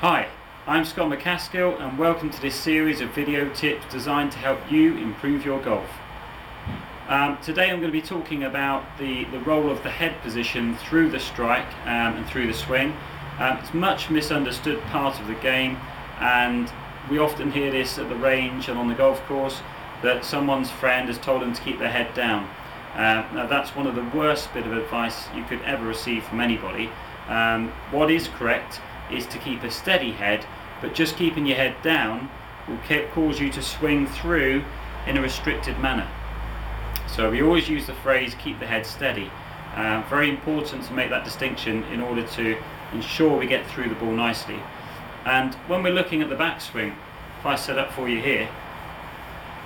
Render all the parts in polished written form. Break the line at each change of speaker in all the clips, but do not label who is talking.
Hi, I'm Scott Macaskill and welcome to this series of video tips designed to help you improve your golf. Today I'm going to be talking about the role of the head position through the strike and through the swing. It's a much misunderstood part of the game, and we often hear this at the range and on the golf course, that someone's friend has told them to keep their head down. Now that's one of the worst bit of advice you could ever receive from anybody. What is correct is to keep a steady head, but just keeping your head down will cause you to swing through in a restricted manner. So we always use the phrase keep the head steady. Very important to make that distinction in order to ensure we get through the ball nicely. And when we're looking at the backswing, if I set up for you here,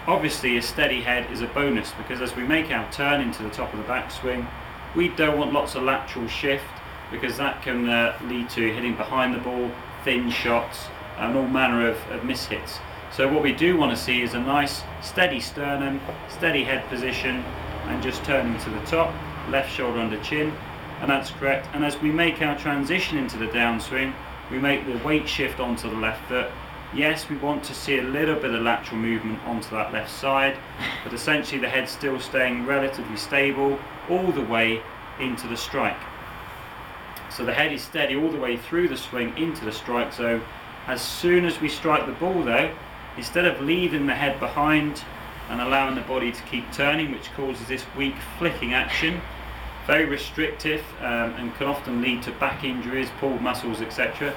obviously a steady head is a bonus, because as we make our turn into the top of the backswing, we don't want lots of lateral shift, because that can lead to hitting behind the ball, thin shots, and all manner of mishits. So what we do want to see is a nice steady sternum, steady head position, and just turning to the top, left shoulder under chin, and that's correct. And as we make our transition into the downswing, we make the weight shift onto the left foot. Yes, we want to see a little bit of lateral movement onto that left side, but essentially the head's still staying relatively stable all the way into the strike. So the head is steady all the way through the swing into the strike zone. As soon as we strike the ball though, instead of leaving the head behind and allowing the body to keep turning, which causes this weak flicking action, very restrictive and can often lead to back injuries, pulled muscles, etc.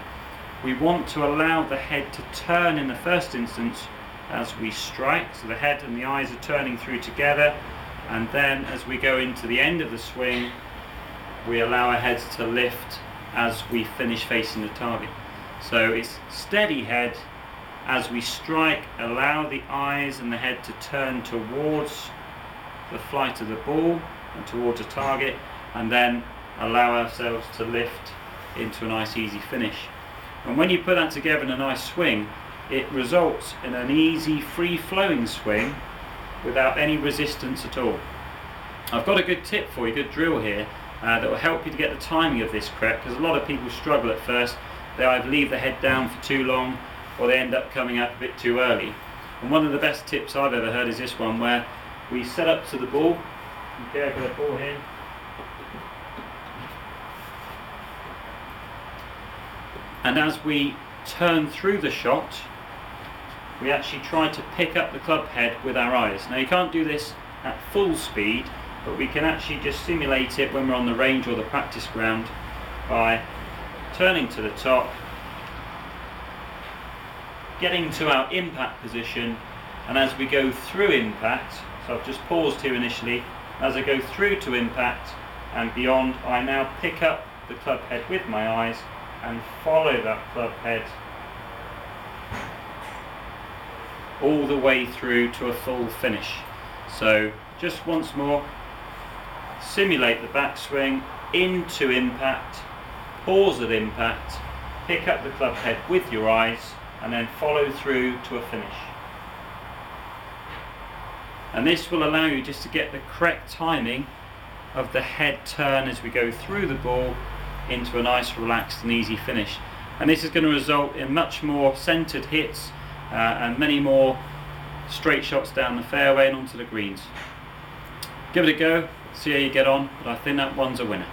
We want to allow the head to turn in the first instance as we strike, so the head and the eyes are turning through together, and then as we go into the end of the swing, we allow our heads to lift as we finish facing the target. So it's steady head as we strike, allow the eyes and the head to turn towards the flight of the ball and towards the target, and then allow ourselves to lift into a nice easy finish. And when you put that together in a nice swing, it results in an easy free flowing swing without any resistance at all. I've got a good tip for you, good drill here, that will help you to get the timing of this correct, because a lot of people struggle at first. They either leave the head down for too long or they end up coming up a bit too early. And one of the best tips I've ever heard is this one, where we set up to the ball. Okay, I've got a ball here. And as we turn through the shot, we actually try to pick up the club head with our eyes. Now you can't do this at full speed, but we can actually just simulate it when we're on the range or the practice ground by turning to the top, getting to our impact position, and as we go through impact, so I've just paused here initially, as I go through to impact and beyond, I now pick up the club head with my eyes and follow that club head all the way through to a full finish. So just once more, simulate the backswing into impact, pause at impact, pick up the club head with your eyes, and then follow through to a finish. And this will allow you just to get the correct timing of the head turn as we go through the ball into a nice relaxed and easy finish. And this is going to result in much more centered hits and many more straight shots down the fairway and onto the greens. Give it a go, see how you get on, but I think that one's a winner.